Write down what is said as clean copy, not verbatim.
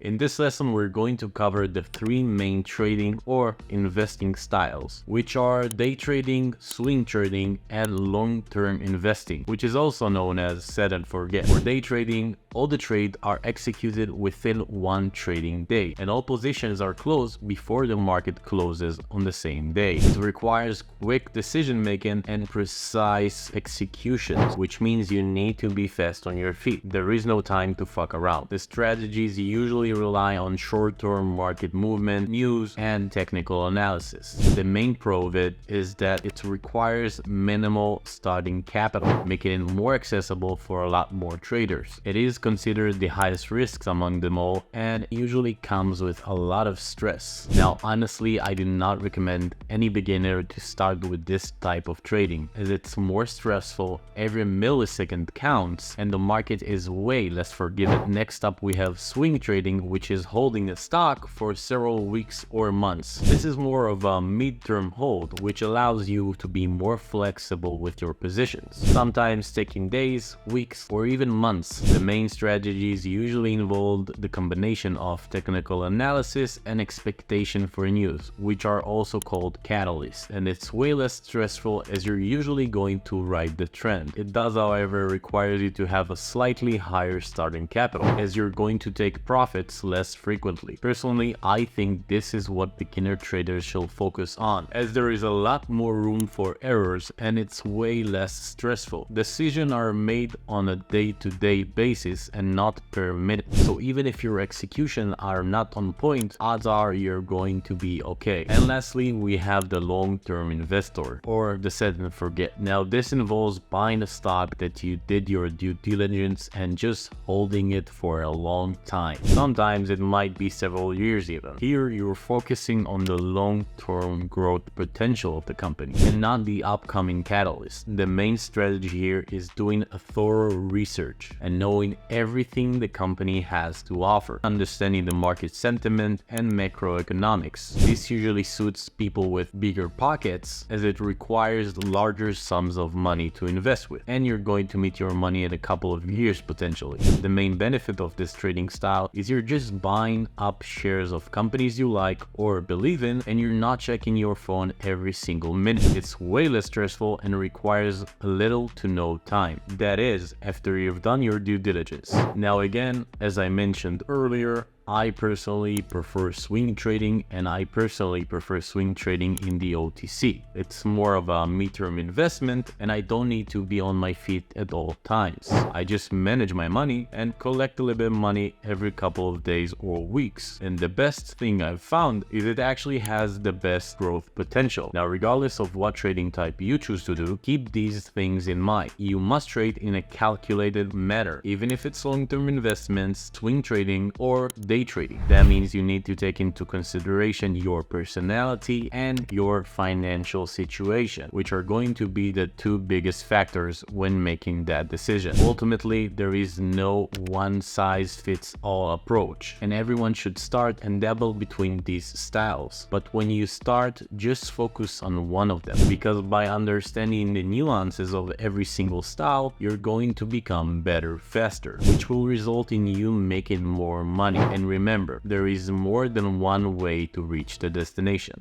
In this lesson, we're going to cover the three main trading or investing styles, which are day trading, swing trading, and long-term investing, which is also known as set and forget. For day trading, all the trades are executed within one trading day, and all positions are closed before the market closes on the same day. It requires quick decision making and precise executions, which means you need to be fast on your feet. There is no time to fuck around. The strategies usually rely on short-term market movement, news, and technical analysis. The main pro of it is that it requires minimal starting capital, making it more accessible for a lot more traders. It is considered the highest risks among them all and usually comes with a lot of stress. Now, honestly, I do not recommend any beginner to start with this type of trading, as it's more stressful, every millisecond counts, and the market is way less forgiving. Next up, we have swing trading, which is holding a stock for several weeks or months. This is more of a mid-term hold, which allows you to be more flexible with your positions, sometimes taking days, weeks, or even months. The main strategies usually involve the combination of technical analysis and expectation for news, which are also called catalysts, and it's way less stressful as you're usually going to ride the trend. It does, however, require you to have a slightly higher starting capital, as you're going to take profits less frequently. Personally, I think this is what beginner traders should focus on, as there is a lot more room for errors and it's way less stressful. Decisions are made on a day-to-day basis and not per minute, so even if your execution are not on point, odds are you're going to be okay. And lastly, we have the long-term investor, or the set and forget. Now, this involves buying a stock that you did your due diligence and just holding it for a long time. Sometimes it might be several years even. Here, you're focusing on the long-term growth potential of the company and not the upcoming catalyst. The main strategy here is doing a thorough research and knowing everything the company has to offer, understanding the market sentiment and macroeconomics. This usually suits people with bigger pockets, as it requires larger sums of money to invest with, and you're going to meet your money in a couple of years potentially. The main benefit of this trading style is you're just buying up shares of companies you like or believe in, and you're not checking your phone every single minute. It's way less stressful and requires a little to no time. That is, after you've done your due diligence. Now again, as I mentioned earlier, I personally prefer swing trading, and I personally prefer swing trading in the OTC. It's more of a mid-term investment and I don't need to be on my feet at all times. I just manage my money and collect a little bit of money every couple of days or weeks. And the best thing I've found is it actually has the best growth potential. Now, regardless of what trading type you choose to do, keep these things in mind. You must trade in a calculated manner, even if it's long-term investments, swing trading, or day trading. That means you need to take into consideration your personality and your financial situation, which are going to be the two biggest factors when making that decision. Ultimately, there is no one-size-fits-all approach, and everyone should start and dabble between these styles. But when you start, just focus on one of them, because by understanding the nuances of every single style, you're going to become better faster, which will result in you making more money. And remember, there is more than one way to reach the destination.